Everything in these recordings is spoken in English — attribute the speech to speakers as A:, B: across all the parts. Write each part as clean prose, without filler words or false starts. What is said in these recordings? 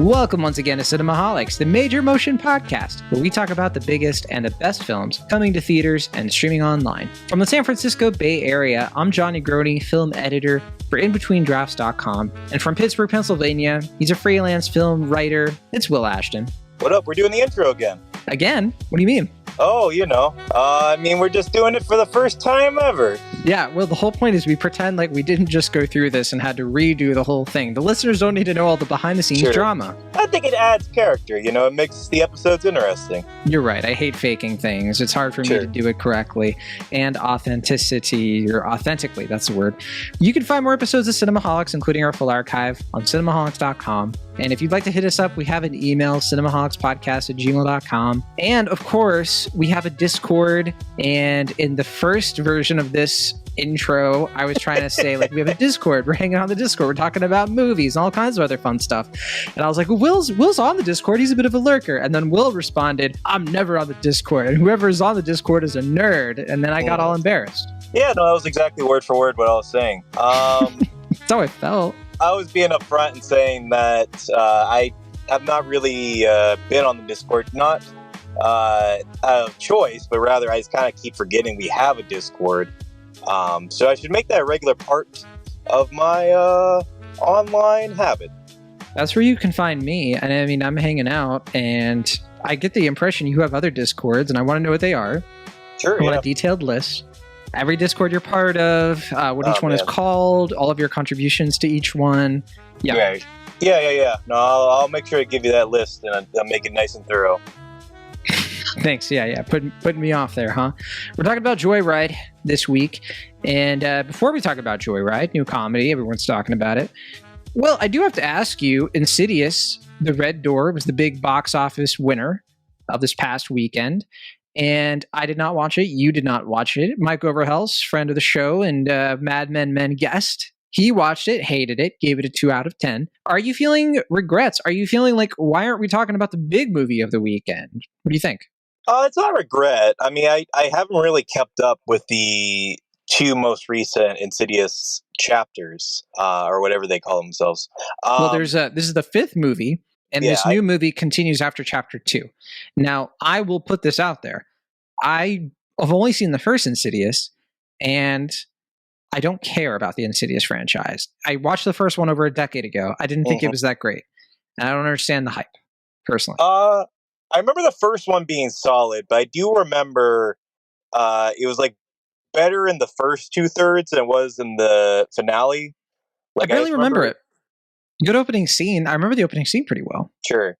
A: Welcome once again to Cinemaholics, the major motion podcast, where we talk about the biggest and the best films coming to theaters and streaming online. From the San Francisco Bay Area, I'm Johnny Grody, film editor for InBetweenDrafts.com. And from Pittsburgh, Pennsylvania, he's a freelance film writer. It's Will Ashton.
B: What up? We're doing the intro again.
A: Again? What do you mean?
B: Oh, we're just doing it for the first time ever.
A: Yeah, well, the whole point is we pretend like we didn't just go through this and had to redo the whole thing. The listeners don't need to know all the behind-the-scenes drama.
B: I think it adds character, it makes the episodes interesting.
A: You're right. I hate faking things. It's hard for me to do it correctly. And authenticity, or authentically, that's the word. You can find more episodes of Cinemaholics, including our full archive, on cinemaholics.com. And if you'd like to hit us up, we have an email, cinemaholicspodcast@gmail.com. And of course, we have a Discord. And in the first version of this intro, I was trying to say, we have a Discord. We're hanging out on the Discord. We're talking about movies and all kinds of other fun stuff. And I was like, well, Will's on the Discord. He's a bit of a lurker. And then Will responded, I'm never on the Discord. And whoever is on the Discord is a nerd. And then I got all embarrassed.
B: Yeah, no, that was exactly word for word what I was saying.
A: That's how I felt.
B: I was being upfront and saying that I have not really been on the Discord, not out of choice, but rather I just kind of keep forgetting we have a Discord. So I should make that a regular part of my online habit.
A: That's where you can find me. And I mean, I'm hanging out, and I get the impression you have other Discords, and I want to know what they are.
B: Sure,
A: I want a detailed list. Every Discord you're part of, what each one is called, all of your contributions to each one.
B: Yeah. No, I'll make sure to give you that list, and I'll make it nice and thorough.
A: Thanks. Yeah. Putting me off there, huh? We're talking about Joyride this week. And before we talk about Joyride, new comedy, everyone's talking about it. Well, I do have to ask you, Insidious, The Red Door, was the big box office winner of this past weekend. And I did not watch it. You did not watch it. Mike Overhells, friend of the show and Mad Men guest, he watched it, hated it, gave it a 2 out of 10. Are you feeling regrets? Are you feeling like, why aren't we talking about the big movie of the weekend? What do you think?
B: It's not regret. I mean, I haven't really kept up with the 2 most recent Insidious chapters, or whatever they call themselves.
A: Well, this is the 5th movie. And this new movie continues after chapter 2. Now, I will put this out there. I have only seen the first Insidious, and I don't care about the Insidious franchise. I watched the first one over a decade ago. I didn't think it was that great. And I don't understand the hype, personally.
B: I remember the first one being solid, but I do remember it was better in the first 2/3 than it was in the finale.
A: I barely remember it. Good opening scene. I remember the opening scene pretty well.
B: Sure.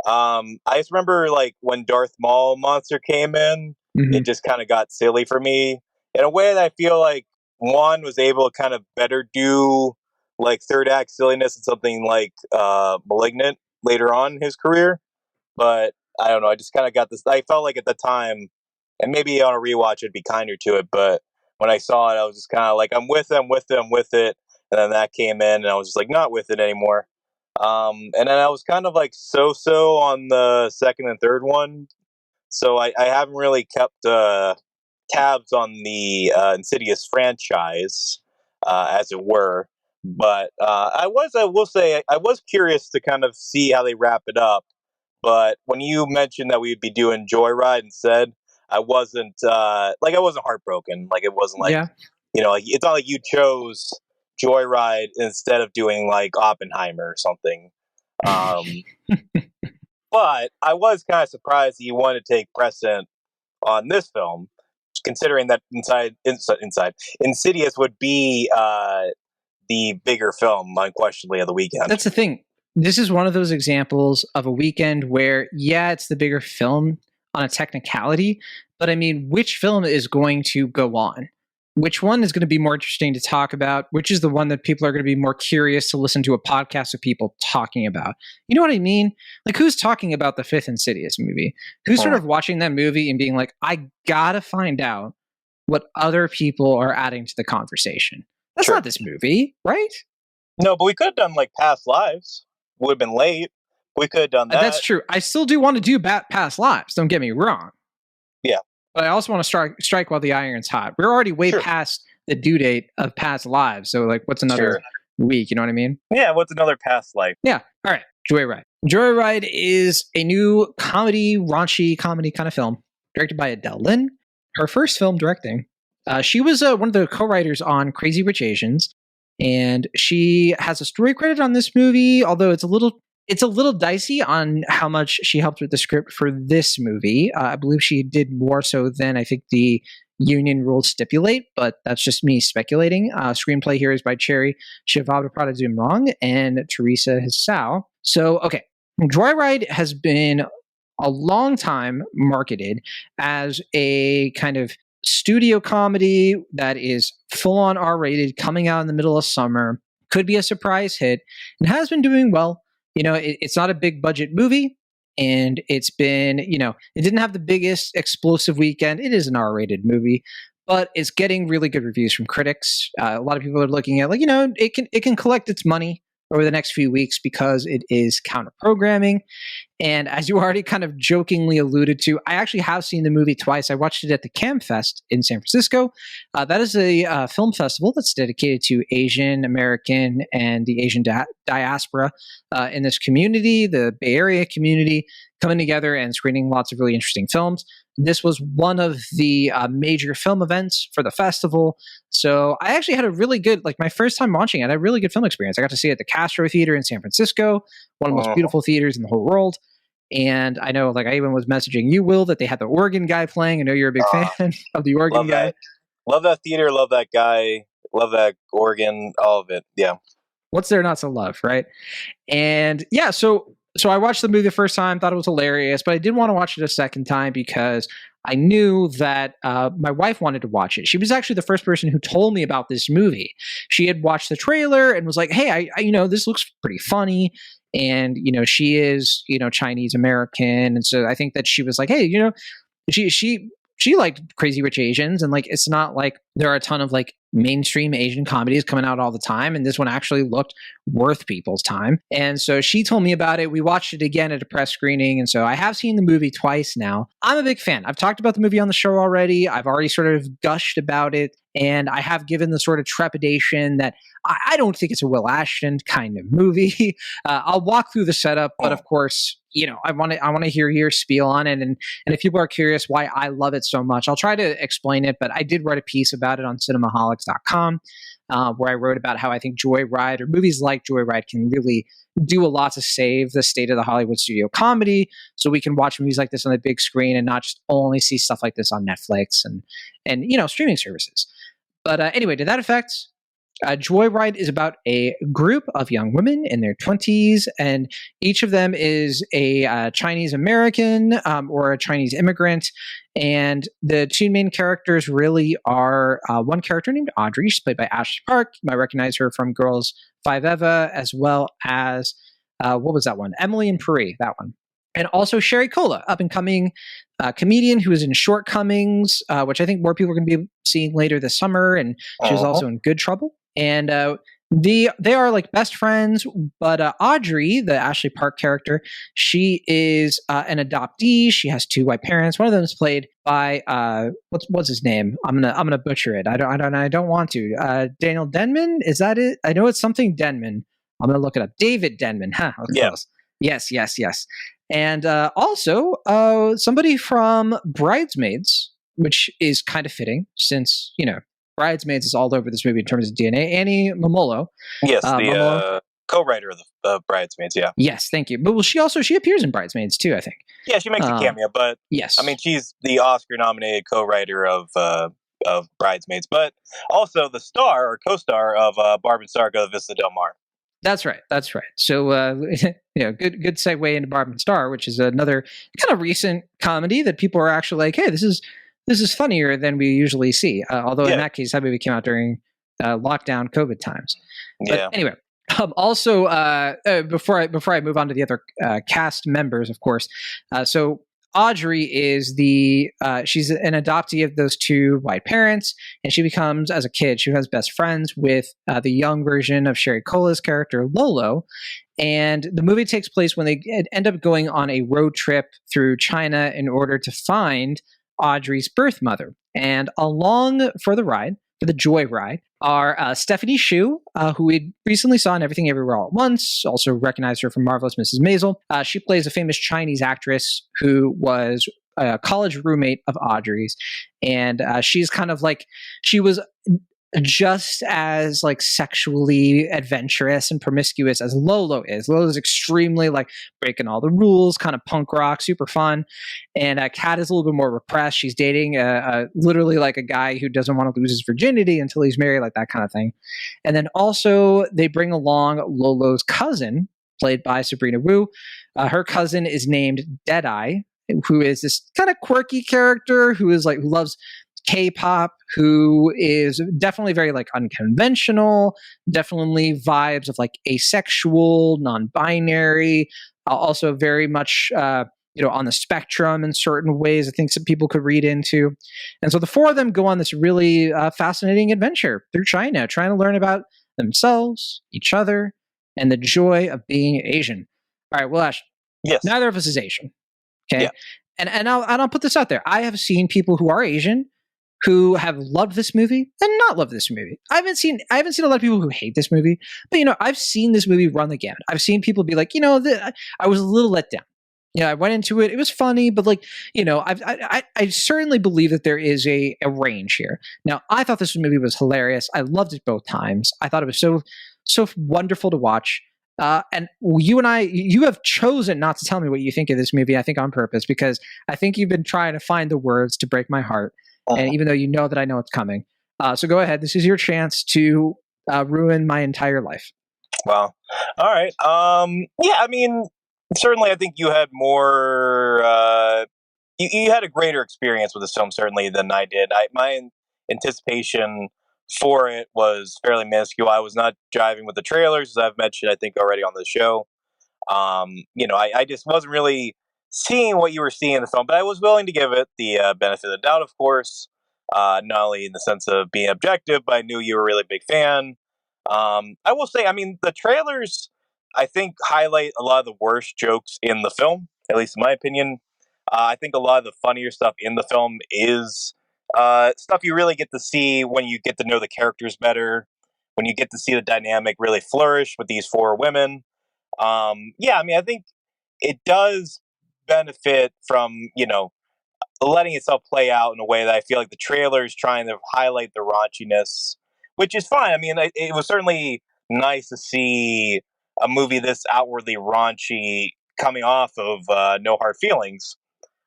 B: I just remember when Darth Maul monster came in, it just kind of got silly for me in a way that I feel like Juan was able to kind of better do third act silliness and something like Malignant later on in his career. But I don't know. I just kind of got this. I felt like at the time, and maybe on a rewatch it'd be kinder to it, but when I saw it, I was just kind of I'm with it. And then that came in, and I was just not with it anymore. And then I was kind of so-so on the second and third one. So I haven't really kept tabs on the Insidious franchise, as it were. But I will say, I was curious to kind of see how they wrap it up. But when you mentioned that we'd be doing Joyride instead, I wasn't I wasn't heartbroken. It wasn't it's not like you chose Joyride instead of doing Oppenheimer or something. But I was kind of surprised that you wanted to take precedent on this film, considering that Insidious would be the bigger film, unquestionably, of the weekend.
A: That's the thing. This is one of those examples of a weekend where, it's the bigger film on a technicality, but I mean, which film is going to go on? Which one is going to be more interesting to talk about? Which is the one that people are going to be more curious to listen to a podcast of people talking about? You know what I mean? Who's talking about the 5th Insidious movie? Who's sort of watching that movie and being like, I gotta find out what other people are adding to the conversation? That's not this movie, right?
B: No, but we could have done Past Lives. Would have been late. We could have done that.
A: That's true. I still do want to do Past Lives. Don't get me wrong.
B: Yeah.
A: But I also want to strike while the iron's hot. We're already way past the due date of Past Lives. So, what's another week? You know what I mean?
B: Yeah, what's another past life?
A: Yeah. All right. Joyride. Joyride is a new raunchy comedy kind of film directed by Adele Lim. Her first film directing. She was one of the co-writers on Crazy Rich Asians, and she has a story credit on this movie, although it's a little dicey on how much she helped with the script for this movie. I believe she did more so than I think the union rules stipulate, but that's just me speculating. Screenplay here is by Chevapravatdumrong and Teresa Hsiao. So, okay, Joyride has been a long time marketed as a kind of studio comedy that is full-on R-rated, coming out in the middle of summer, could be a surprise hit, and has been doing well. It's not a big budget movie, and it's been, it didn't have the biggest explosive weekend. It is an R-rated movie, but it's getting really good reviews from critics. A lot of people are looking at it can collect its money over the next few weeks because it is counter-programming. And as you already kind of jokingly alluded to, I actually have seen the movie twice. I watched it at the Cam Fest in San Francisco. That is a film festival that's dedicated to Asian American and the Asian diaspora in this community, the Bay Area community, coming together and screening lots of really interesting films. This was one of the major film events for the festival. So I actually had a really good, my first time watching it, I had a really good film experience. I got to see it at the Castro Theater in San Francisco, one of the most beautiful theaters in the whole world. And I know, I even was messaging you, Will, that they had the organ guy playing. I know you're a big fan of the organ guy.
B: Love that theater. Love that guy. Love that organ. All of it. Yeah.
A: What's there not to love, right? And yeah, so I watched the movie the first time, thought it was hilarious, but I did want to watch it a second time because I knew that my wife wanted to watch it. She was actually the first person who told me about this movie. She had watched the trailer and was like, hey, I this looks pretty funny. And, she is, Chinese American. And so I think that she was like, hey, she liked Crazy Rich Asians. And it's not like there are a ton of mainstream Asian comedies coming out all the time. And this one actually looked worth people's time. And so she told me about it. We watched it again at a press screening. And so I have seen the movie twice now. I'm a big fan. I've talked about the movie on the show already. I've already sort of gushed about it. And I have given the sort of trepidation that I don't think it's a Will Ashton kind of movie. I'll walk through the setup, but of course, I want to hear your spiel on it. And if people are curious why I love it so much, I'll try to explain it. But I did write a piece about it on cinemaholics.com where I wrote about how I think Joyride or movies like Joyride can really do a lot to save the state of the Hollywood studio comedy, so we can watch movies like this on the big screen and not just only see stuff like this on Netflix and streaming services. But anyway, to that effect, Joyride is about a group of young women in their 20s, and each of them is a Chinese American or a Chinese immigrant. And the two main characters really are one character named Audrey. She's played by Ashley Park. You might recognize her from Girls Five Eva, as well as what was that one? Emily and Paris, that one. And also Sherry Cola, up-and-coming comedian who is in Shortcomings, which I think more people are going to be seeing later this summer. And she was also in Good Trouble. And they are best friends. But Audrey, the Ashley Park character, she is an adoptee. She has two white parents. One of them is played by what's his name? I'm gonna butcher it. I don't want to. Daniel Denman, is that it? I know it's something Denman. I'm gonna look it up. David Denman. Huh? Yes. Yes. And also somebody from Bridesmaids, which is kind of fitting since, Bridesmaids is all over this movie in terms of DNA. Annie Mumolo.
B: Yes, the co-writer of the Bridesmaids, yeah.
A: Yes, thank you. But she appears in Bridesmaids too, I think.
B: Yeah, she makes a cameo, but
A: yes.
B: I mean, she's the Oscar-nominated co-writer of Bridesmaids, but also the star or co-star of Barb and Star Go to Vista Del Mar.
A: That's right. So, good segue into Barb and Star, which is another kind of recent comedy that people are actually like, hey, this is funnier than we usually see. Although in that case, that movie came out during lockdown COVID times. But anyway, also before I move on to the other cast members, of course. So Audrey is she's an adoptee of those two white parents, and she becomes, as a kid, she becomes best friends with the young version of Sherry Cola's character, Lolo. And the movie takes place when they end up going on a road trip through China in order to find Audrey's birth mother. And along for the ride, for the joyride are Stephanie Hsu, who we recently saw in Everything Everywhere All at Once, also recognized her from Marvelous Mrs. Maisel. She plays a famous Chinese actress who was a college roommate of Audrey's, and she's kind of like, she was just as like sexually adventurous and promiscuous as Lolo is. Lolo's extremely like breaking all the rules, kind of punk rock, super fun. And Kat is a little bit more repressed. She's dating literally like a guy who doesn't want to lose his virginity until he's married, like that kind of thing. And then also they bring along Lolo's cousin, played by Sabrina Wu. Her cousin is named Deadeye, who is this kind of quirky character who is like, who loves K-pop, who is definitely very like unconventional, definitely vibes of like asexual, non-binary, also very much on the spectrum in certain ways. I think some people could read into. And so the four of them go on this really fascinating adventure through China, trying to learn about themselves, each other, and the joy of being Asian. All right, well, Ash,
B: yes,
A: neither of us is Asian. Okay.
B: Yeah.
A: And I'll put this out there. I have seen people who are Asian who have loved this movie and not loved this movie. I haven't seen a lot of people who hate this movie, but I've seen this movie run the gamut. I've seen people be like, I was a little let down. I went into it. It was funny, but like, I certainly believe that there is a range here. Now, I thought this movie was hilarious. I loved it both times. I thought it was so wonderful to watch. And you have chosen not to tell me what you think of this movie, I think on purpose, because I think you've been trying to find the words to break my heart. And even though you know that I know it's coming. So go ahead. This is your chance to ruin my entire life.
B: Well, all right. Yeah, I mean, certainly I think you had more, you had a greater experience with this film, certainly, than I did. My anticipation for it was fairly minuscule. I was not driving with the trailers, as I've mentioned, I think, already on the show. I just wasn't really seeing what you were seeing in the film, but I was willing to give it the benefit of the doubt, of course, not only in the sense of being objective, but I knew you were a really big fan. I will say, I mean, the trailers, I think, highlight a lot of the worst jokes in the film, at least in my opinion. I think a lot of the funnier stuff in the film is stuff you really get to see when you get to know the characters better, when you get to see the dynamic really flourish with these four women. I mean, I think it does benefit from, letting itself play out in a way that I feel like the trailer is trying to highlight the raunchiness, which is fine. I mean, it was certainly nice to see a movie this outwardly raunchy coming off of No Hard Feelings,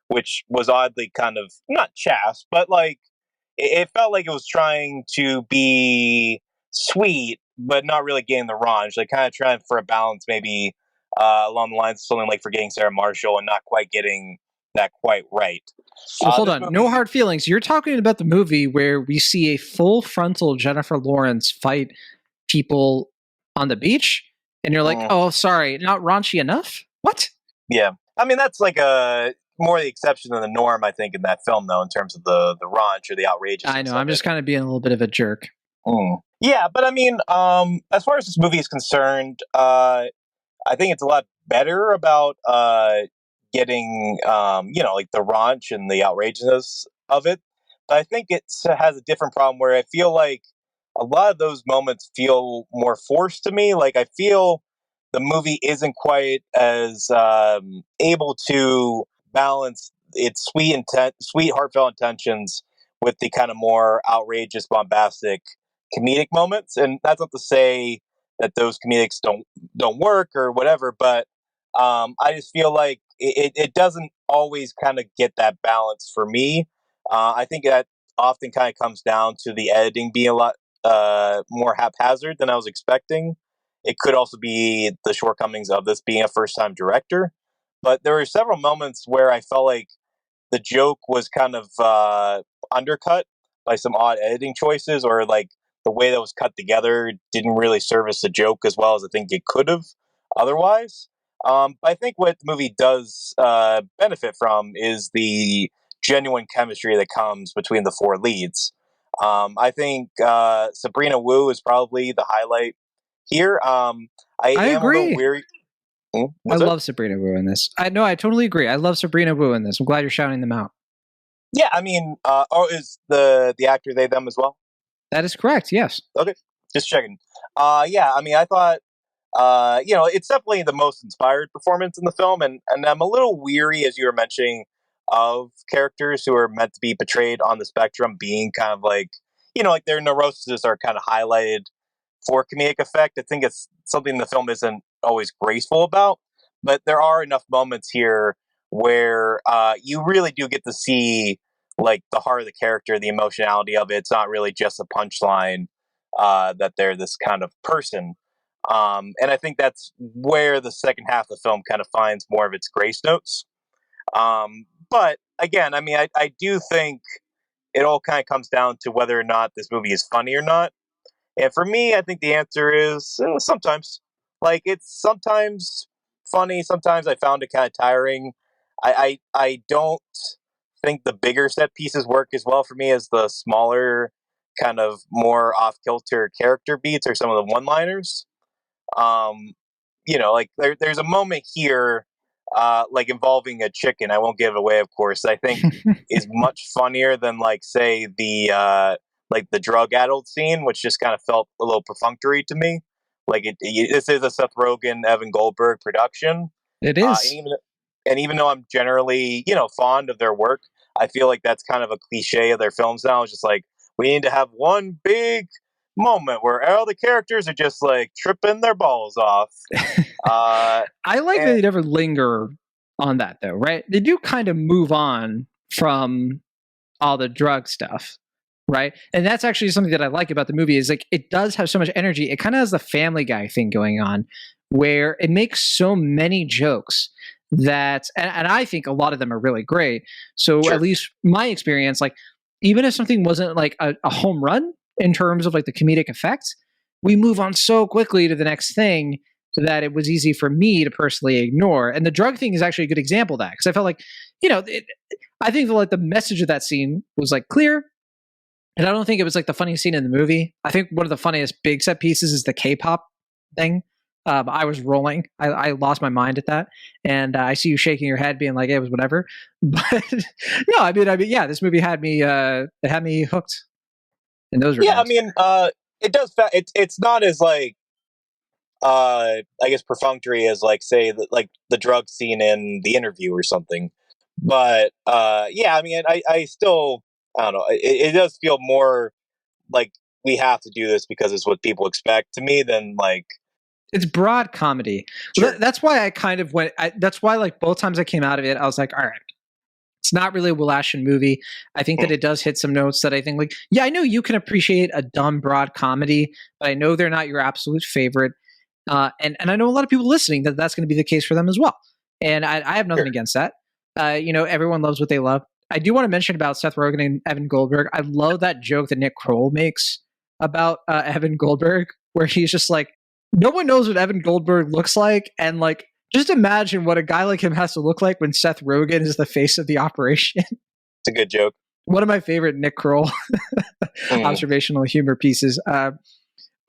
B: which was oddly kind of, not chaste, but like, it felt like it was trying to be sweet, but not really getting the raunch. Like, kind of trying for a balance, maybe along the lines of something like Forgetting Sarah Marshall, and not quite getting that quite right.
A: Well, hold on. No Hard Feelings. You're talking about the movie where we see a full frontal Jennifer Lawrence fight people on the beach, and you're like, oh, sorry, not raunchy enough? What?
B: Yeah. I mean, that's like more the exception than the norm, I think, in that film, though, in terms of the raunch or the outrageous.
A: I know. I'm just kind of being a little bit of a jerk.
B: Yeah, but I mean, as far as this movie is concerned, I think it's a lot better about getting, like the raunch and the outrageousness of it. But I think it has a different problem where I feel like a lot of those moments feel more forced to me. Like, I feel the movie isn't quite as able to balance its sweet, heartfelt intentions with the kind of more outrageous, bombastic comedic moments. And that's not to say that those comedics don't work or whatever, but I just feel like it doesn't always kind of get that balance for me. I think that often kind of comes down to the editing being a lot more haphazard than I was expecting. It could also be the shortcomings of this being a first-time director. But there were several moments where I felt like the joke was kind of undercut by some odd editing choices, or like the way that was cut together didn't really service the joke as well as I think it could have otherwise. But I think what the movie does benefit from is the genuine chemistry that comes between the four leads. I think Sabrina Wu is probably the highlight here. I am
A: agree.
B: a little weary.
A: I love Sabrina Wu in this. I totally agree. I love Sabrina Wu in this. I'm glad you're shouting them out.
B: Yeah, I mean, is the actor they them as well?
A: That is correct. Yes.
B: Okay, just checking. Yeah, I mean, I thought, it's definitely the most inspired performance in the film, and I'm a little weary, as you were mentioning, of characters who are meant to be portrayed on the spectrum being kind of like, like their neuroses are kind of highlighted for comedic effect. I think it's something the film isn't always graceful about, but there are enough moments here where you really do get to see like the heart of the character, the emotionality of it. It's not really just a punchline that they're this kind of person. And I think that's where the second half of the film kind of finds more of its grace notes. But again, I mean, I do think it all kind of comes down to whether or not this movie is funny or not. And for me, I think the answer is sometimes. Like, it's sometimes funny. Sometimes I found it kind of tiring. I don't think the bigger set pieces work as well for me as the smaller, kind of more off kilter character beats or some of the one liners. Um, like there's a moment here, like involving a chicken. I won't give it away, of course. I think is much funnier than like say the drug addled scene, which just kind of felt a little perfunctory to me. Like this is a Seth Rogen, Evan Goldberg production.
A: It is.
B: And even though I'm generally, fond of their work, I feel like that's kind of a cliche of their films now. It's just like, we need to have one big moment where all the characters are just like tripping their balls off.
A: I like that they never linger on that though, right? They do kind of move on from all the drug stuff, right? And that's actually something that I like about the movie is like it does have so much energy. It kind of has the Family Guy thing going on where it makes so many jokes that and I think a lot of them are really great. So
B: Sure.
A: At least my experience, like even if something wasn't like a home run in terms of like the comedic effects, we move on so quickly to the next thing that it was easy for me to personally ignore. And the drug thing is actually a good example of that because I felt like, I think like the message of that scene was like clear. And I don't think it was like the funniest scene in the movie. I think one of the funniest big set pieces is the K-pop thing. I was rolling. I lost my mind at that. And I see you shaking your head being like, it was whatever. But no, I mean, yeah, this movie had me, it had me hooked in those regards.
B: Yeah, I mean, it does, it's not as like, I guess perfunctory as like say like the drug scene in The Interview or something. But yeah, I mean, I still, I don't know. It does feel more like we have to do this because it's what people expect to me than like.
A: It's broad comedy.
B: Sure.
A: That's why I kind of went. That's why like both times I came out of it, I was like, all right, it's not really a Will Ashton movie. I think that it does hit some notes that I think like, yeah, I know you can appreciate a dumb broad comedy, but I know they're not your absolute favorite. And I know a lot of people listening that's going to be the case for them as well. And I have nothing against that. Everyone loves what they love. I do want to mention about Seth Rogen and Evan Goldberg. I love that joke that Nick Kroll makes about Evan Goldberg, where he's just like, no one knows what Evan Goldberg looks like. And like, just imagine what a guy like him has to look like when Seth Rogen is the face of the operation.
B: It's a good joke.
A: One of my favorite Nick Kroll observational humor pieces. And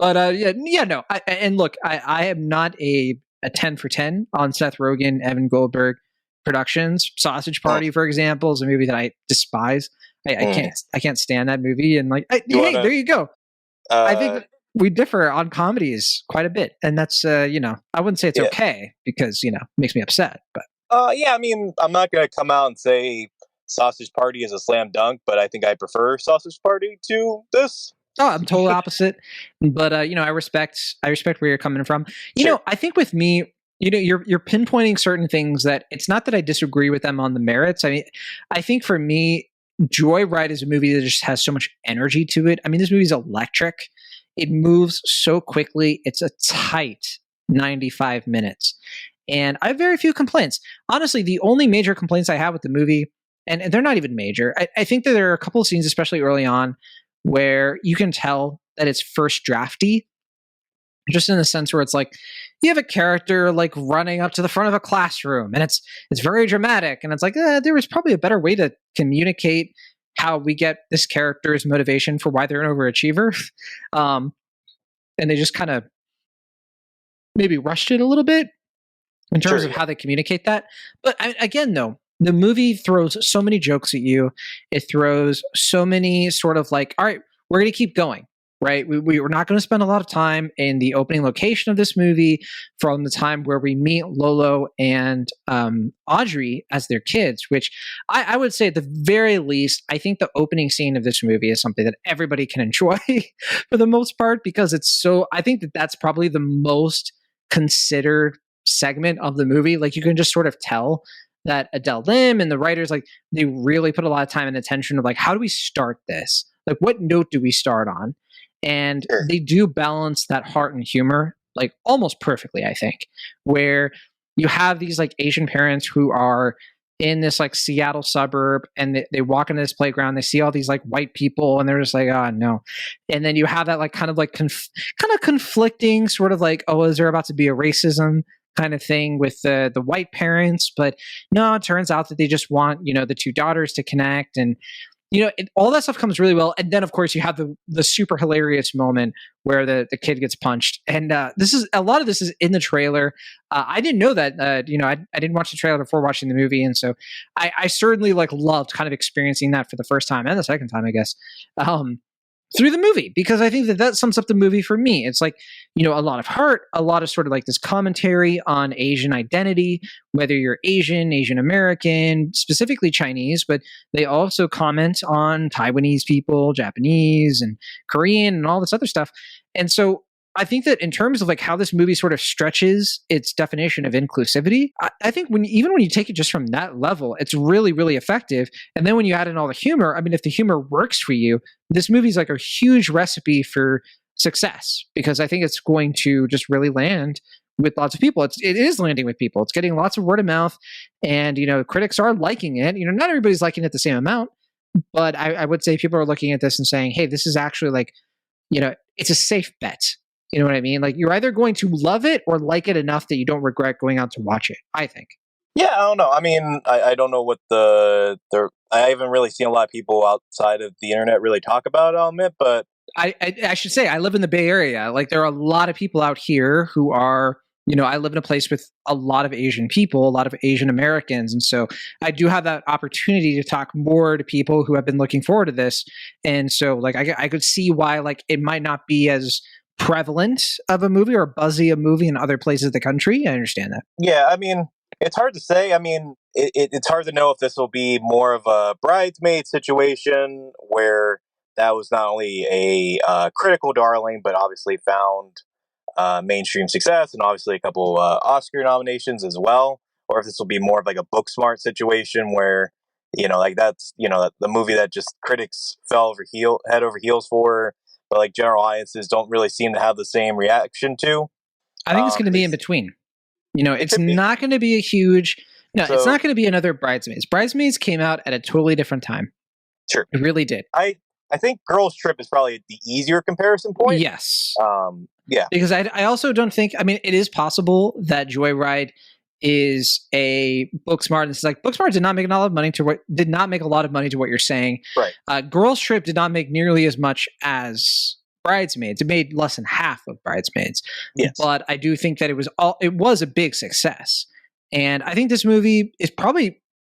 A: look, I am not a 10 for 10 on Seth Rogen, Evan Goldberg productions. Sausage Party, for example, is a movie that I despise. I can't stand that movie. And like, there you go. I think we differ on comedies quite a bit, and that's I wouldn't say it's okay because it makes me upset. But
B: yeah, I mean, I'm not gonna come out and say Sausage Party is a slam dunk, but I think I prefer Sausage Party to this.
A: Oh, I'm totally opposite. But I respect where you're coming from.
B: Sure.
A: I think with me, you're pinpointing certain things that it's not that I disagree with them on the merits. I mean, I think for me, Joyride is a movie that just has so much energy to it. I mean, this movie's electric. It moves so quickly. It's a tight 95 minutes. And I have very few complaints. Honestly, the only major complaints I have with the movie, and they're not even major, I think that there are a couple of scenes, especially early on, where you can tell that it's first drafty, just in the sense where it's like you have a character like running up to the front of a classroom and it's very dramatic. And it's like, there was probably a better way to communicate how we get this character's motivation for why they're an overachiever. And they just kind of maybe rushed it a little bit in terms of how they communicate that. But again, though, the movie throws so many jokes at you. It throws so many sort of like, all right, we're going to keep going. right? We're not going to spend a lot of time in the opening location of this movie from the time where we meet Lolo and Audrey as their kids, which I would say at the very least, I think the opening scene of this movie is something that everybody can enjoy for the most part, because I think that that's probably the most considered segment of the movie. Like, you can just sort of tell that Adele Lim and the writers, like, they really put a lot of time and attention of like, how do we start this? Like, what note do we start on? And they do balance that heart and humor like almost perfectly, I think, where you have these like Asian parents who are in this like Seattle suburb, and they walk into this playground, they see all these like white people, and they're just like, oh no. And then you have that like kind of conflicting sort of like, oh, is there about to be a racism kind of thing with the white parents? But no, it turns out that they just want, the two daughters to connect, and all that stuff comes really well. And then of course you have the super hilarious moment where the kid gets punched, and a lot of this is in the trailer. I didn't know that. I didn't watch the trailer before watching the movie, and so I certainly like loved kind of experiencing that for the first time and the second time, I guess, through the movie, because I think that sums up the movie for me. It's like, a lot of heart, a lot of sort of like this commentary on Asian identity, whether you're Asian, Asian American, specifically Chinese, but they also comment on Taiwanese people, Japanese and Korean and all this other stuff. And so I think that in terms of like how this movie sort of stretches its definition of inclusivity, I think when you take it just from that level, it's really, really effective. And then when you add in all the humor, I mean, if the humor works for you, this movie's like a huge recipe for success, because I think it's going to just really land with lots of people. It is landing with people. It's getting lots of word of mouth, and, critics are liking it. Not everybody's liking it the same amount, but I would say people are looking at this and saying, hey, this is actually like, it's a safe bet. You know what I mean? Like, you're either going to love it or like it enough that you don't regret going out to watch it, I think.
B: Yeah, I don't know. I mean, I don't know what I haven't really seen a lot of people outside of the internet really talk about it, I'll admit, but
A: I should say I live in the Bay Area. Like, there are a lot of people out here who are, I live in a place with a lot of Asian people, a lot of Asian Americans. And so I do have that opportunity to talk more to people who have been looking forward to this. And so like, I could see why like it might not be as prevalent of a movie or buzzy a movie in other places of the country. I understand that.
B: Yeah, I mean, it's hard to say. I mean, it's hard to know if this will be more of a Bridesmaid situation where that was not only a critical darling, but obviously found mainstream success and obviously a couple Oscar nominations as well, or if this will be more of like a Booksmart situation where, like that's, the movie that just critics fell head over heels for, but like general audiences don't really seem to have the same reaction to.
A: I think it's going to be in between. It's not going to be a huge. No, it's not going to be another Bridesmaids. Bridesmaids came out at a totally different time.
B: Sure,
A: it really did.
B: I think Girls Trip is probably the easier comparison point.
A: Yes.
B: Yeah.
A: Because I also don't think. I mean, it is possible that Joyride is a Booksmart. And it's like Booksmart did not make a lot of money to what you're saying.
B: Right.
A: Girls Trip did not make nearly as much as Bridesmaids. It made less than half of Bridesmaids.
B: Yes.
A: But I do think that it was a big success. And I think this movie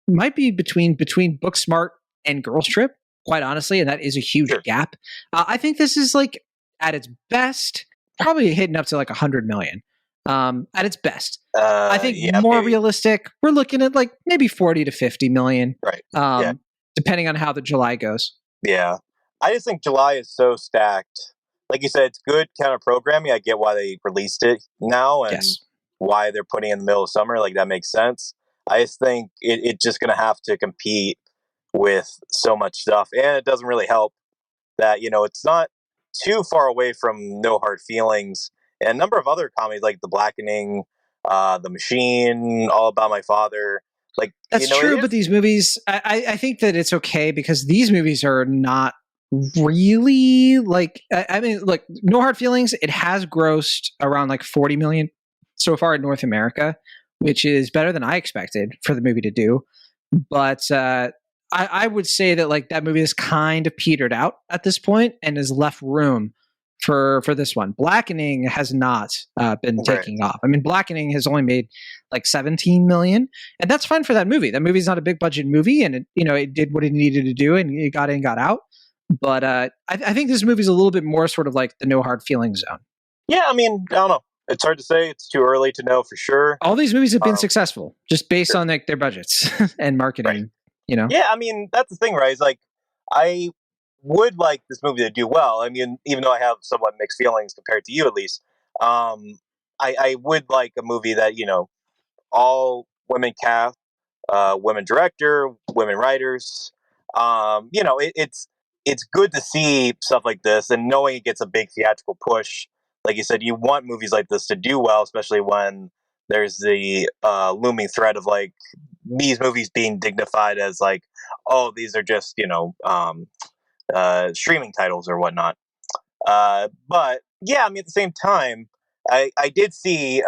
A: might be between Booksmart and Girls Trip, quite honestly, and that is a huge gap. I think this is like at its best, probably hitting up to like 100 million. At its best. I think more realistic, we're looking at like maybe 40 to 50 million.
B: Right.
A: Depending on how the July goes.
B: Yeah. I just think July is so stacked. Like you said, it's good counter programming. I get why they released it now and why they're putting it in the middle of summer. Like, that makes sense. I just think it's just going to have to compete with so much stuff. And it doesn't really help that, it's not too far away from No Hard Feelings and a number of other comedies like The Blackening, The Machine, All About My Father. Like,
A: that's true, but these movies, I think that it's okay because these movies are not really like. I mean, look, No Hard Feelings. It has grossed around like 40 million so far in North America, which is better than I expected for the movie to do. But I would say that like that movie is kind of petered out at this point and has left room for this one. Blackening has not been taking off. I mean, Blackening has only made like 17 million, and that's fine for that movie. That movie's not a big budget movie, and it did what it needed to do, and it got in, got out. But I think this movie's a little bit more sort of like the no hard feelings zone.
B: Yeah, I mean, I don't know. It's hard to say. It's too early to know for sure.
A: All these movies have been successful just based
B: sure.
A: on like their budgets and marketing.
B: Right.
A: You know?
B: Yeah, I mean, that's the thing, right? It's like, I would like this movie to do well. I mean, even though I have somewhat mixed feelings compared to you, at least, I would like a movie that, you know, all women cast, women director, women writers. You know, it's good to see stuff like this, and knowing it gets a big theatrical push. Like you said, you want movies like this to do well, especially when there's the looming threat of like these movies being dignified as like, oh, these are just, you know, streaming titles or whatnot. But yeah, I mean, at the same time, I did see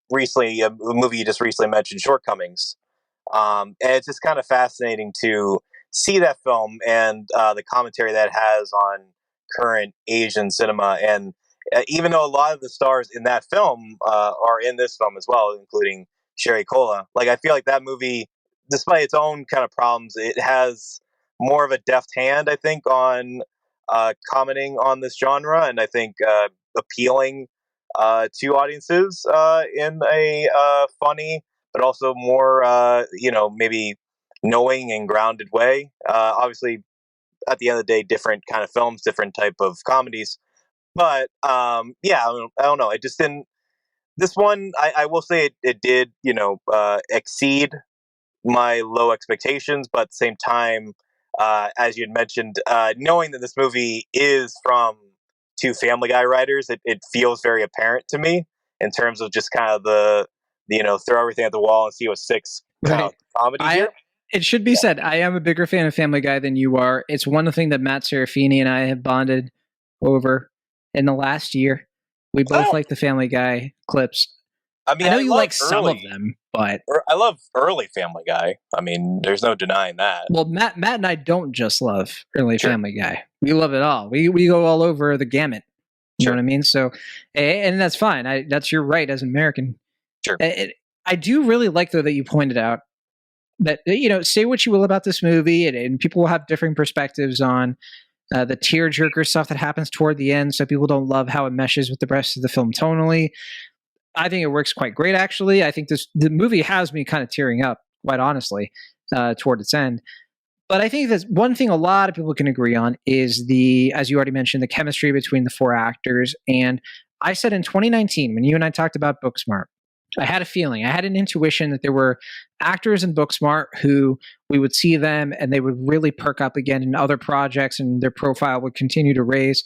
B: recently a movie you just recently mentioned, Shortcomings, and it's just kind of fascinating to see that film and the commentary that it has on current Asian cinema. And even though a lot of the stars in that film are in this film as well, including Sherry Cola, like I feel like that movie, despite its own kind of problems, it has more of a deft hand, I think, on commenting on this genre, and I think appealing to audiences in a funny, but also more, you know, maybe knowing and grounded way. Obviously, at the end of the day, different kind of films, different type of comedies. But yeah, I don't know. It just didn't. This one, I will say it did, you know, exceed my low expectations, but at the same time, as you had mentioned, knowing that this movie is from two Family Guy writers, it feels very apparent to me in terms of just kind of the, you know, throw everything at the wall and see what sticks kind of comedy here.
A: It should be said, I am a bigger fan of Family Guy than you are. It's one thing that Matt Serafini and I have bonded over in the last year. We both like the Family Guy clips.
B: I mean,
A: I know you like some of them, but
B: I love early Family Guy. I mean, there's no denying that.
A: Well, Matt and I don't just love early Family Guy. We love it all. We go all over the gamut. You know what I mean? So, and that's fine. That's your right as an American.
B: Sure.
A: I do really like, though, that you pointed out that, you know, say what you will about this movie, and people will have differing perspectives on the tearjerker stuff that happens toward the end. So people don't love how it meshes with the rest of the film tonally. I think it works quite great, actually. I think the movie has me kind of tearing up, quite honestly, toward its end. But I think that one thing a lot of people can agree on is as you already mentioned, the chemistry between the four actors. And I said in 2019, when you and I talked about Booksmart, I had a feeling, I had an intuition that there were actors in Booksmart who we would see them and they would really perk up again in other projects and their profile would continue to raise.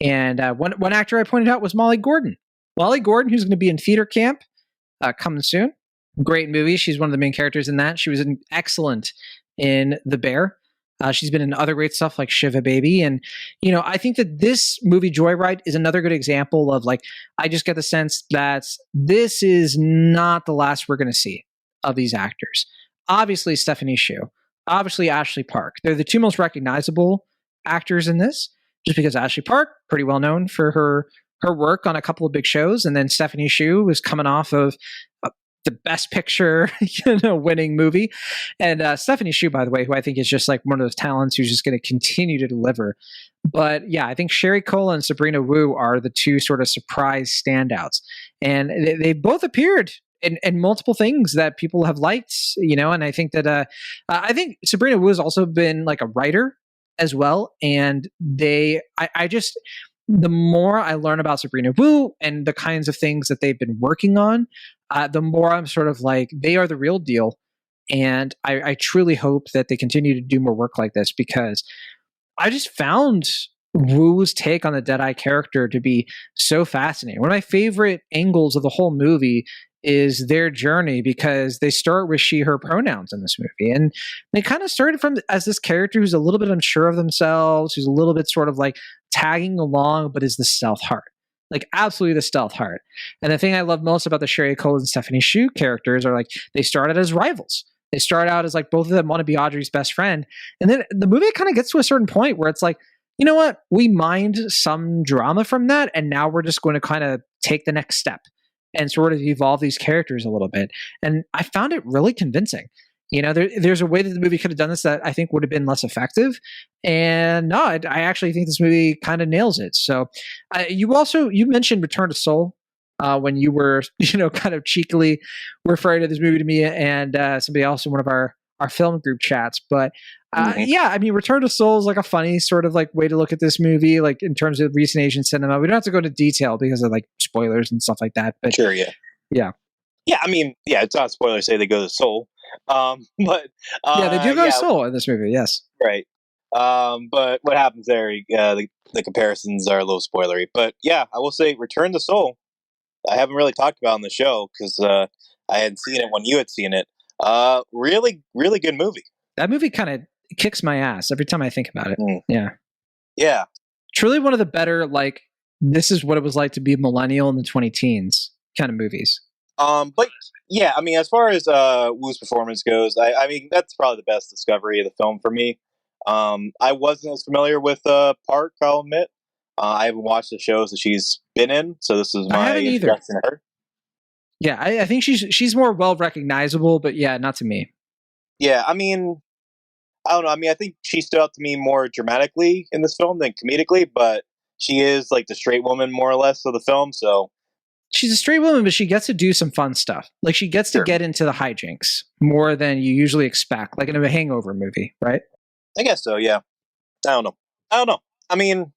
A: And one actor I pointed out was Molly Gordon. Molly Gordon, who's going to be in Theater Camp coming soon. Great movie. She's one of the main characters in that. She was excellent in The Bear. She's been in other great stuff like Shiva Baby. And, you know, I think that this movie, Joyride, is another good example of, like, I just get the sense that this is not the last we're going to see of these actors. Obviously, Stephanie Hsu. Obviously, Ashley Park. They're the two most recognizable actors in this, just because Ashley Park, pretty well known for her work on a couple of big shows. And then Stephanie Hsu was coming off of the Best Picture, winning movie. And Stephanie Hsu, by the way, who I think is just like one of those talents who's just going to continue to deliver. But yeah, I think Sherry Cola and Sabrina Wu are the two sort of surprise standouts. And they both appeared in multiple things that people have liked, and I think that I think Sabrina Wu has also been like a writer as well. And I just, the more I learn about Sabrina Wu and the kinds of things that they've been working on, the more I'm sort of like, they are the real deal. And I truly hope that they continue to do more work like this, because I just found Wu's take on the Deadeye character to be so fascinating. One of my favorite angles of the whole movie is their journey, because they start with she, her pronouns in this movie. And they kind of started from as this character who's a little bit unsure of themselves, who's a little bit sort of like tagging along, but is the stealth heart. Like absolutely the stealth heart. And the thing I love most about the Sherry Cole and Stephanie Hsu characters are like, they started as rivals. They start out as like, both of them want to be Audrey's best friend. And then the movie kind of gets to a certain point where it's like, you know what? We mined some drama from that. And now we're just going to kind of take the next step and sort of evolve these characters a little bit. And I found it really convincing. There's a way that the movie could have done this that I think would have been less effective. And no, I actually think this movie kind of nails it. So you mentioned Return to Seoul when you were, kind of cheekily referring to this movie to me and somebody else in one of our film group chats. But yeah, I mean, Return to Seoul is like a funny sort of like way to look at this movie, like in terms of recent Asian cinema. We don't have to go into detail because of like spoilers and stuff like that. But
B: sure, yeah.
A: Yeah.
B: Yeah, I mean, yeah, it's not a spoiler to say they go to Seoul. But
A: yeah, they do go to Seoul in this movie, yes.
B: Right. But what happens there, the comparisons are a little spoilery. But yeah, I will say Return to Seoul, I haven't really talked about on the show because I hadn't seen it when you had seen it. Really, really good movie.
A: That movie kind of kicks my ass every time I think about it. Yeah.
B: Yeah.
A: Truly one of the better, like, this is what it was like to be a millennial in the 20-teens kind of movies.
B: But yeah, I mean, as far as Wu's performance goes, I mean, that's probably the best discovery of the film for me. I wasn't as familiar with Park, I'll admit. I haven't watched the shows that she's been in, so this is my introduction to her.
A: Yeah, I think she's more well recognizable, but yeah, not to me.
B: Yeah, I mean, I don't know. I mean, I think she stood out to me more dramatically in this film than comedically, but she is like the straight woman more or less of the film, so.
A: She's a straight woman, but she gets to do some fun stuff. Like she gets to get into the hijinks more than you usually expect, like in a Hangover movie, right?
B: I guess so, yeah. I don't know. I mean,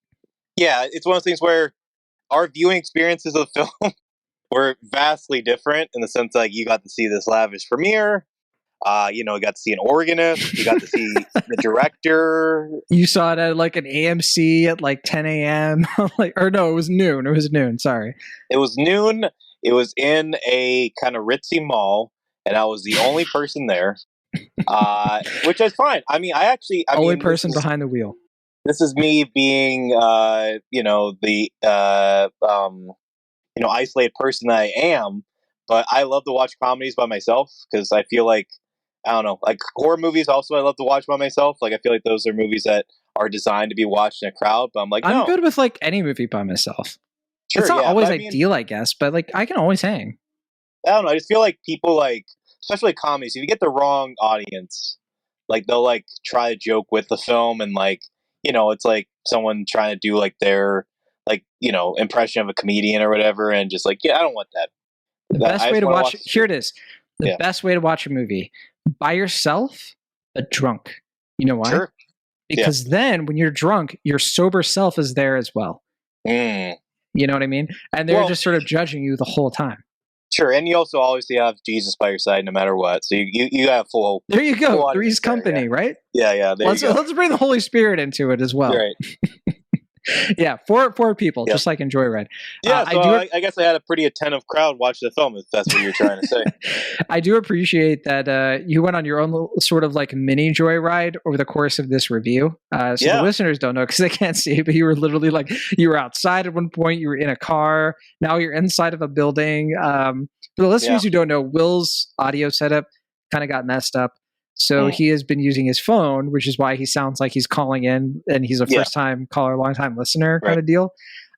B: yeah, it's one of those things where our viewing experiences of the film were vastly different in the sense like you got to see this lavish premiere. You got to see an organist. You got to see the director.
A: You saw it at like an AMC at like 10 a.m. Or no, it was noon. It was noon. Sorry.
B: It was noon. It was in a kind of ritzy mall, and I was the only person there, which is fine. I mean, only person behind the wheel. This is me being, the isolated person that I am. But I love to watch comedies by myself because I feel like, I don't know, like horror movies also I love to watch by myself. Like I feel like those are movies that are designed to be watched in a crowd. But I'm like,
A: I'm good with like any movie by myself. Sure, it's not always ideal, I guess, but like I can always hang.
B: I don't know. I just feel like people like, especially comedies, if you get the wrong audience, like they'll like try to joke with the film and like, it's like someone trying to do like their like, impression of a comedian or whatever. And just like, yeah, I don't want that.
A: The best way to watch here it is. The best way to watch a movie by yourself, but drunk. You know why?
B: Sure.
A: Because then when you're drunk, your sober self is there as well. You know what I mean? And they're just sort of judging you the whole time.
B: Sure, and you also obviously have Jesus by your side no matter what. So you have full.
A: There you go. Three's company, right?
B: Yeah.
A: Let's bring the Holy Spirit into it as well.
B: Right.
A: Yeah, four people, just like in Joyride.
B: Yeah, I guess I had a pretty attentive crowd watch the film, if that's what you're trying to say.
A: I do appreciate that you went on your own sort of like mini Joyride over the course of this review. The listeners don't know because they can't see, but you were literally like, you were outside at one point, you were in a car, now you're inside of a building. For the listeners who don't know, Will's audio setup kind of got messed up. So he has been using his phone, which is why he sounds like he's calling in and he's a first-time caller, long-time listener kind of deal.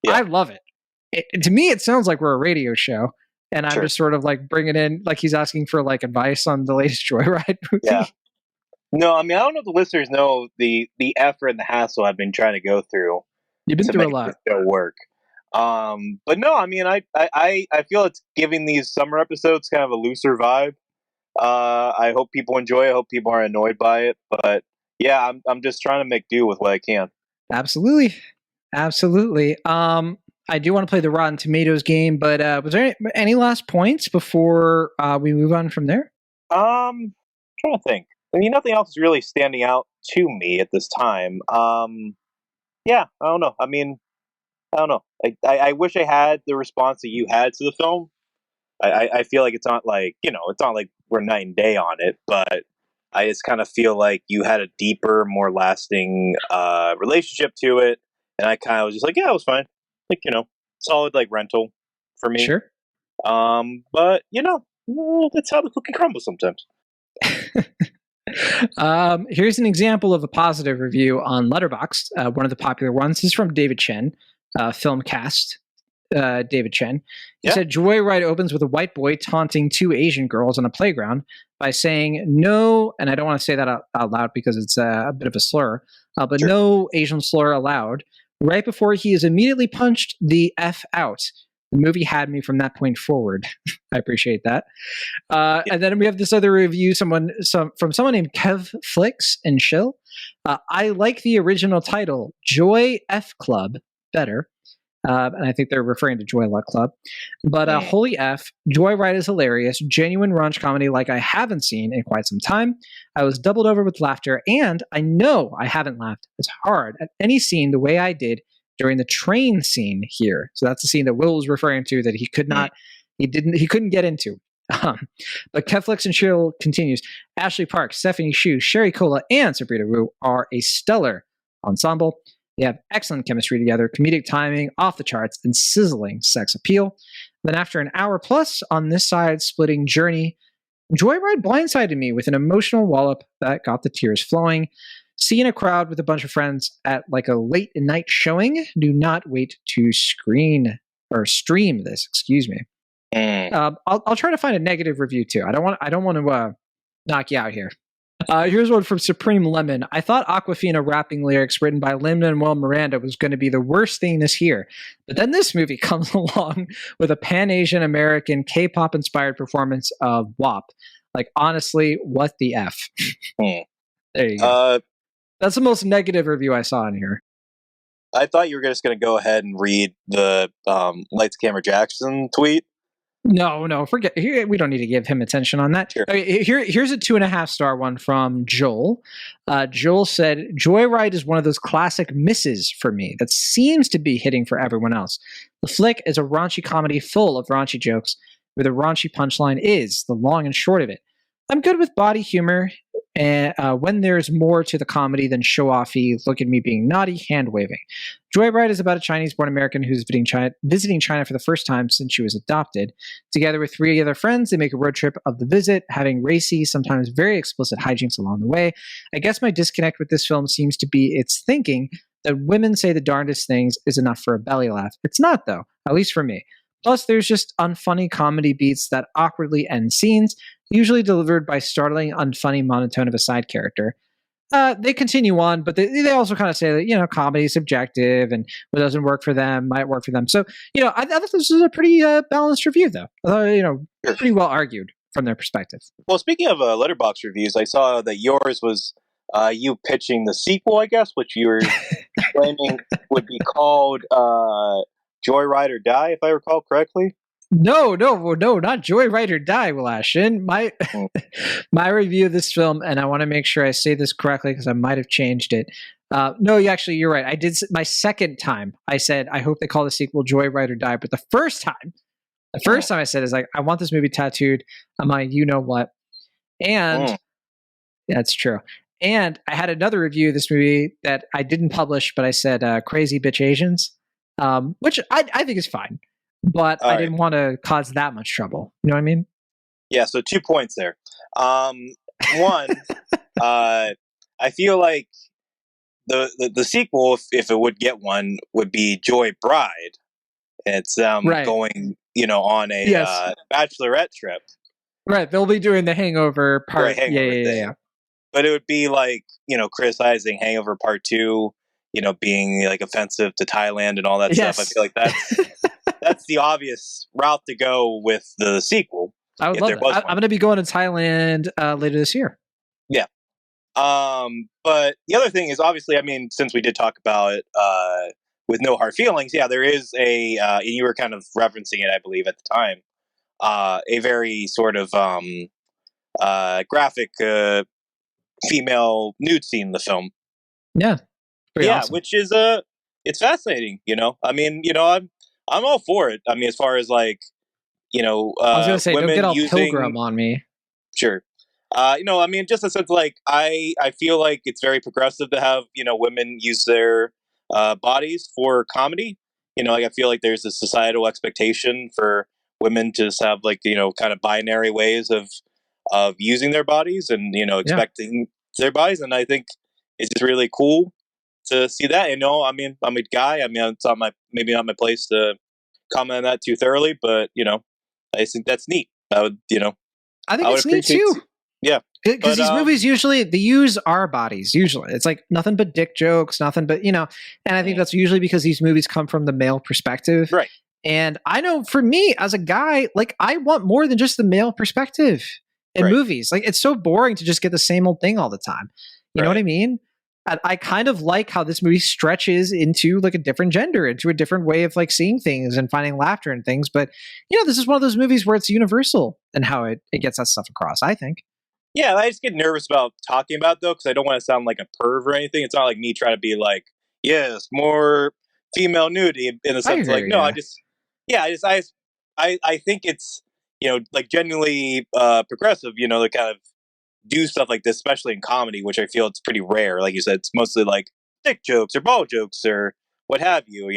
A: Yeah. I love it. To me, it sounds like we're a radio show. And I'm just sort of like bringing in, like he's asking for like advice on the latest Joyride movie.
B: Yeah. No, I mean, I don't know if the listeners know the effort and the hassle I've been trying to go through.
A: You've been through a lot.
B: This show work. But no, I mean, I feel it's giving these summer episodes kind of a looser vibe. I hope people enjoy it. I hope people aren't annoyed by it. But yeah, I'm just trying to make do with what I can.
A: Absolutely. I do want to play the Rotten Tomatoes game, but was there any last points before we move on from there?
B: I'm trying to think. I mean, nothing else is really standing out to me at this time. Yeah, I don't know. I mean, I don't know. I wish I had the response that you had to the film. I feel like it's not like, it's not like we're night and day on it, but I just kind of feel like you had a deeper, more lasting relationship to it. And I kind of was just like, yeah, it was fine. Like, solid like rental for me.
A: Sure.
B: But that's how the cookie crumbles sometimes.
A: Here's an example of a positive review on Letterboxd. One of the popular ones is from David Chen, Filmcast. David Chen. He said Joyride opens with a white boy taunting two Asian girls on a playground by saying no, and I don't want to say that out loud because it's a bit of a slur, but no Asian slur allowed, right before he is immediately punched the F out. The movie had me from that point forward. I appreciate that. And then we have this other review, from someone named Kev Flicks and Shill. I like the original title, Joy F Club, better. And I think they're referring to Joy Luck Club. But holy F, Joyride is hilarious, genuine raunch comedy like I haven't seen in quite some time. I was doubled over with laughter, and I know I haven't laughed as hard at any scene the way I did during the train scene here. So that's the scene that Will was referring to that he couldn't get into. But Keflix and Cheryl continues. Ashley Park, Stephanie Shu, Sherry Cola, and Sabrina Wu are a stellar ensemble. They have excellent chemistry together, comedic timing off the charts, and sizzling sex appeal. Then after an hour plus on this side-splitting journey, Joyride blindsided me with an emotional wallop that got the tears flowing. Seeing a crowd with a bunch of friends at like a late night showing, do not wait to stream this. Excuse me. I'll try to find a negative review too. I don't want to knock you out here. Here's one from Supreme Lemon. I thought Aquafina rapping lyrics written by Lin-Manuel Miranda was going to be the worst thing this year, but then this movie comes along with a Pan-Asian American K-pop inspired performance of WAP. Like honestly, what the F? There you go. That's the most negative review I saw in here.
B: I thought you were just going to go ahead and read the Lights Camera Jackson tweet.
A: No, forget. We don't need to give him attention on that.
B: Sure.
A: Okay, here's a 2.5-star one from Joel. Joel said, Joyride is one of those classic misses for me that seems to be hitting for everyone else. The flick is a raunchy comedy full of raunchy jokes, where the raunchy punchline is the long and short of it. I'm good with body humor, and when there's more to the comedy than show-offy, look at me being naughty, hand-waving. Joyride is about a Chinese-born American who's visiting China for the first time since she was adopted. Together with 3 other friends, they make a road trip of the visit, having racy, sometimes very explicit hijinks along the way. I guess my disconnect with this film seems to be its thinking that women say the darndest things is enough for a belly laugh. It's not, though, at least for me. Plus, there's just unfunny comedy beats that awkwardly end scenes, usually delivered by startling, unfunny monotone of a side character. They continue on, but they also kind of say that, comedy is subjective and what doesn't work for them might work for them. So, I thought this was a pretty balanced review, though. Pretty well argued from their perspective. Well,
B: speaking of Letterboxd reviews, I saw that yours was you pitching the sequel, I guess, which you were claiming would be called Joyride or Die, if I recall correctly.
A: No, not Joyride or Die, Will Ashton. My review of this film, and I want to make sure I say this correctly because I might have changed it. No, you're right. I did my second time. I said I hope they call the sequel Joyride or Die, but the first time I said is like I want this movie tattooed on my you know what, and that's true. And I had another review of this movie that I didn't publish, but I said Crazy Bitch Asians, which I think is fine. But I didn't want to cause that much trouble. You know what I mean?
B: Yeah, so 2 points there. One, I feel like the sequel, if it would get one, would be Joy Bride. It's going, on a bachelorette trip.
A: Right, they'll be doing the Hangover part.
B: Right, hangover thing. But it would be like, criticizing Hangover Part 2, being like offensive to Thailand and all that stuff. I feel like that's the obvious route to go with the sequel.
A: I would love it. I'm going to be going to Thailand later this year.
B: Yeah. But the other thing is obviously, since we did talk about it with No Hard Feelings, there is and you were kind of referencing it, I believe, at the time, a very sort of graphic female nude scene in the film.
A: Yeah. Awesome.
B: Which is it's fascinating, I'm all for it. As far as like, I
A: was gonna say, don't get all Pilgrim on me.
B: Sure. Just a sense like I feel like it's very progressive to have, women use their bodies for comedy. I feel like there's a societal expectation for women to just have like, kind of binary ways of using their bodies and, expecting their bodies. And I think it's just really cool to see that. I'm a guy. It's maybe not my place to comment on that too thoroughly, but I think that's neat. I would,
A: I think it's neat too.
B: Yeah,
A: because these movies usually they use our bodies. Usually, it's like nothing but dick jokes, nothing but and I think that's usually because these movies come from the male perspective,
B: right?
A: And I know for me as a guy, like I want more than just the male perspective in movies. Like it's so boring to just get the same old thing all the time. You know what I mean? I kind of like how this movie stretches into like a different gender, into a different way of like seeing things and finding laughter and things. But this is one of those movies where it's universal in how it gets that stuff across, I think.
B: Yeah, I just get nervous about talking about it, though, because I don't want to sound like a perv or anything. It's not like me trying to be like, yes, more female nudity in the sense like, no, I think it's, like genuinely progressive, to kind of do stuff like this, especially in comedy, which I feel it's pretty rare. Like you said, it's mostly like dick jokes or ball jokes or what have you,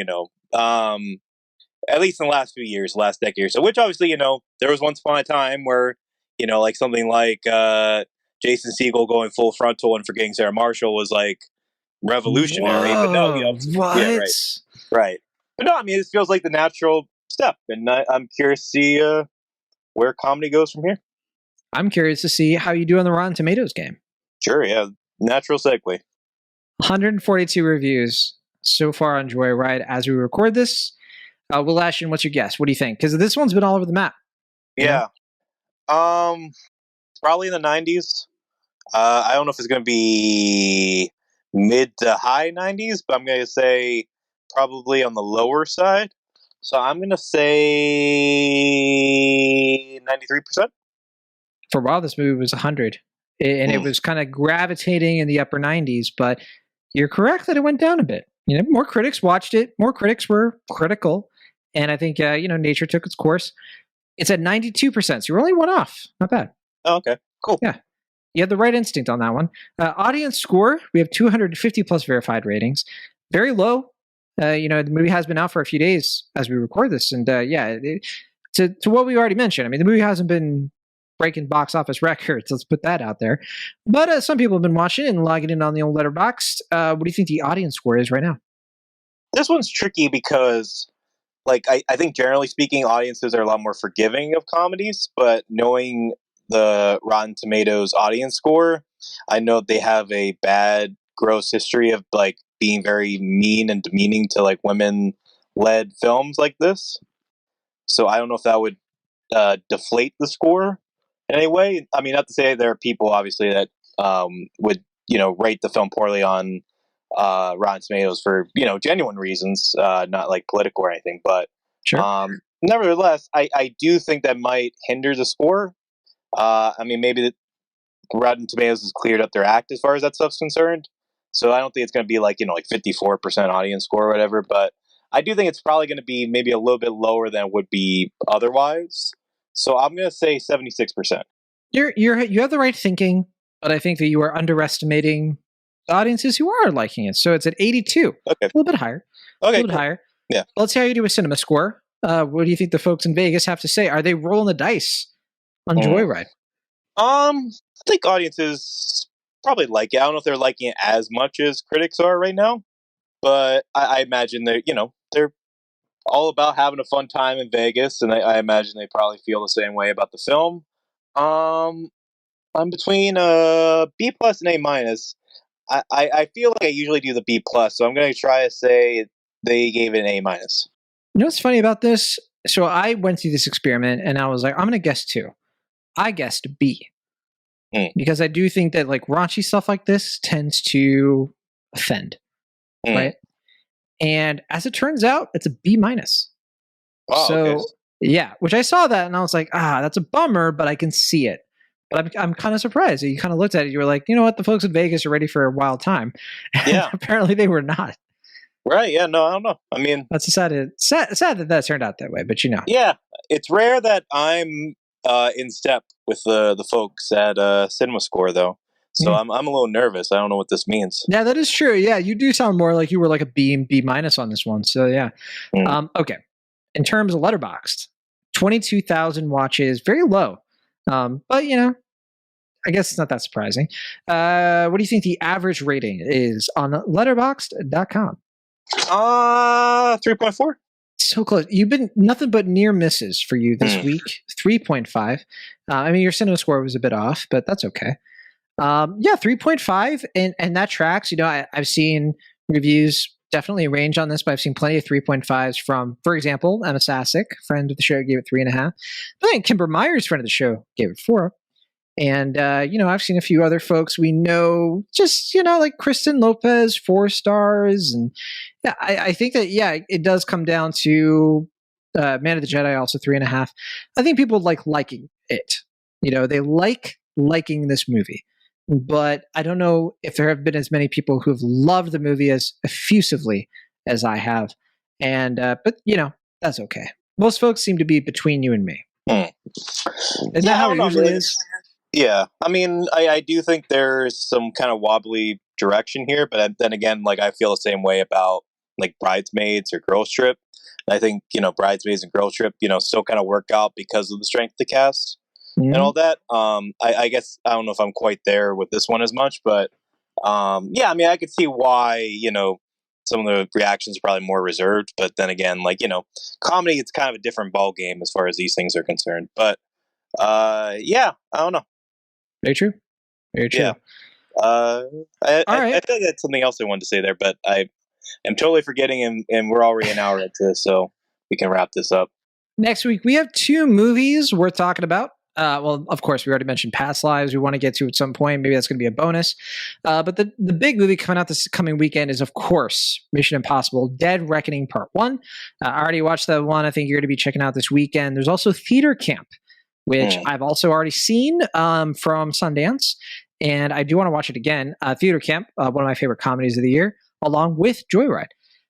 B: at least in the last few years, last decade or so, which obviously, there was once upon a time where, like something like Jason Segel going full frontal and forgetting Sarah Marshall was like revolutionary.
A: Whoa,
B: but no,
A: what?
B: Yeah, right. But no, I mean, this feels like the natural step, and I'm curious to see where comedy goes from here.
A: I'm curious to see how you do on the Rotten Tomatoes game.
B: Sure, yeah, natural segue.
A: 142 reviews so far on Joyride as we record this. Will Ashton, what's your guess? What do you think? Because this one's been all over the map.
B: Yeah. Probably in the 90s. I don't know if it's going to be mid to high 90s, but I'm going to say probably on the lower side. So I'm going to say 93%.
A: For a while, this movie was 100, and it was kind of gravitating in the upper 90s, but you're correct that it went down a bit. More critics watched it. More critics were critical, and I think, nature took its course. It's at 92%, so you're only one off. Not bad.
B: Oh, okay. Cool.
A: Yeah. You had the right instinct on that one. Audience score, we have 250 plus verified ratings. Very low. The movie has been out for a few days as we record this. And to what we already mentioned, I mean, the movie hasn't been breaking box office records. Let's put that out there. But some people have been watching it and logging in on the old Letterboxd. What do you think the audience score is right now?
B: This one's tricky because I think generally speaking, audiences are a lot more forgiving of comedies, but knowing the Rotten Tomatoes audience score, I know they have a bad, gross history of like being very mean and demeaning to like women-led films like this. So I don't know if that would deflate the score in any way. I mean, not to say there are people obviously that would rate the film poorly on Rotten Tomatoes for genuine reasons, not like political or anything, but
A: sure.
B: Nevertheless, I do think that might hinder the score. I mean, maybe Rotten Tomatoes has cleared up their act as far as that stuff's concerned, so I don't think it's going to be like 54% audience score or whatever, but I do think it's probably going to be maybe a little bit lower than it would be otherwise. So I'm going to say 76%.
A: You have the right thinking, but I think that you are underestimating audiences who are liking it. So it's at 82.
B: Okay.
A: A little bit higher.
B: Okay.
A: A little bit higher.
B: Yeah.
A: Let's see how you do with cinema score. What do you think the folks in Vegas have to say? Are they rolling the dice on Joyride?
B: I think audiences probably like it. I don't know if they're liking it as much as critics are right now, but I imagine they're all about having a fun time in Vegas, and I imagine they probably feel the same way about the film. I'm between B plus and A minus. I feel like I usually do the B plus, so I'm going to try to say they gave it an A minus.
A: You know what's funny about this? So I went through this experiment, and I was like, I'm going to guess 2. I guessed B. Because I do think that like raunchy stuff like this tends to offend, right? And as it turns out, it's a B minus.
B: Oh,
A: so
B: okay.
A: Yeah, which I saw that and I was like, that's a bummer, but I can see it. But I'm kind of surprised that you kind of looked at it. You were like, you know what? The folks in Vegas are ready for a wild time.
B: Yeah.
A: Apparently they were not.
B: Right. Yeah. No, I don't know. I mean,
A: that's sad that turned out that way, but
B: Yeah. It's rare that I'm in step with the folks at Cinema Score, though. So I'm a little nervous. I don't know what this means.
A: Yeah, that is true. Yeah, you do sound more like you were like a B minus on this one. So yeah. Okay. In terms of Letterboxd, 22,000 watches, very low. But I guess it's not that surprising. What do you think the average rating is on letterboxd.com?
B: 3.4.
A: so close. You've been nothing but near misses for you this week. 3.5. I mean, your cinema score was a bit off, but that's okay. 3.5, and that tracks. I've seen reviews definitely range on this, but I've seen plenty of 3.5s from, for example, Emma Sasic, friend of the show, gave it 3.5. But then Kimber Myers, friend of the show, gave it 4. And, I've seen a few other folks we know, just, like Kristen Lopez, 4 stars. And yeah, I think that, it does come down to Man of the Jedi, also 3.5. I think people liking it. They liking this movie. But I don't know if there have been as many people who have loved the movie as effusively as I have. And, but that's okay. Most folks seem to be between you and me. Isn't that how it usually is?
B: Yeah. I mean, I do think there's some kind of wobbly direction here, but then again, I feel the same way about Bridesmaids or Girls Trip. I think, Bridesmaids and Girls Trip, still kind of work out because of the strength of the cast. And all that. I guess I don't know if I'm quite there with this one as much, but I mean, I could see why some of the reactions are probably more reserved. But then again, comedy, it's kind of a different ball game as far as these things are concerned. But I don't know.
A: Very true. Very true.
B: Yeah. I feel like that's something else I wanted to say there, but I am totally forgetting, and we're already an hour into this, so we can wrap this up.
A: Next week we have 2 movies worth talking about. Well, of course, we already mentioned Past Lives. We want to get to at some point. Maybe that's going to be a bonus. But the big movie coming out this coming weekend is, of course, Mission Impossible: Dead Reckoning Part 1. I already watched that one. I think you're going to be checking out this weekend. There's also Theater Camp, which I've also already seen from Sundance, and I do want to watch it again. Theater Camp, one of my favorite comedies of the year, along with Joyride.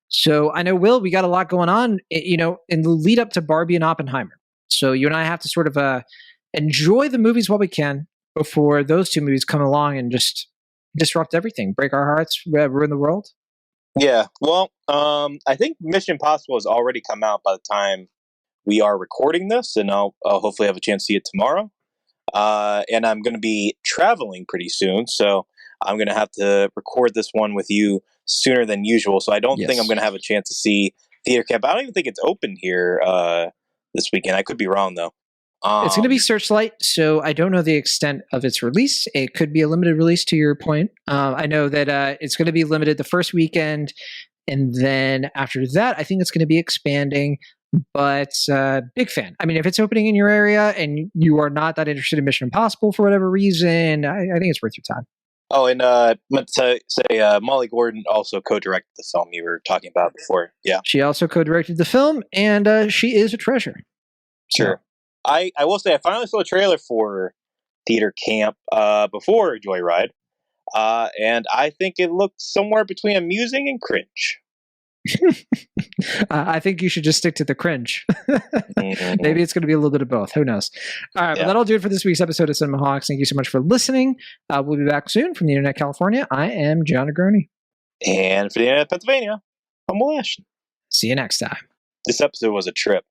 A: So I know, Will, we got a lot going on, in the lead up to Barbie and Oppenheimer. So you and I have to sort of enjoy the movies while we can before those 2 movies come along and just disrupt everything, break our hearts, ruin the world.
B: Yeah, well, I think Mission Impossible has already come out by the time we are recording this, and I'll hopefully have a chance to see it tomorrow. And I'm going to be traveling pretty soon, so I'm going to have to record this one with you sooner than usual. So I don't think I'm going to have a chance to see Theater Camp. I don't even think it's open here this weekend. I could be wrong, though.
A: It's going to be Searchlight, so I don't know the extent of its release. It could be a limited release, to your point. I know that it's going to be limited the first weekend, and then after that, I think it's going to be expanding. But big fan. I mean, if it's opening in your area and you are not that interested in Mission Impossible for whatever reason, I think it's worth your time.
B: Oh, and meant to say Molly Gordon also co-directed the film you were talking about before. Yeah,
A: she also co-directed the film, and she is a treasure.
B: Sure. I will say I finally saw a trailer for Theater Camp before Joyride, and I think it looks somewhere between amusing and cringe.
A: I think you should just stick to the cringe. Maybe it's going to be a little bit of both. Who knows? All right, but that'll do it for this week's episode of Cinema Hawks. Thank you so much for listening. We'll be back soon from the Internet California. I am John Negroni.
B: And for the Internet Pennsylvania, I'm Will Ashton.
A: See you next time.
B: This episode was a trip.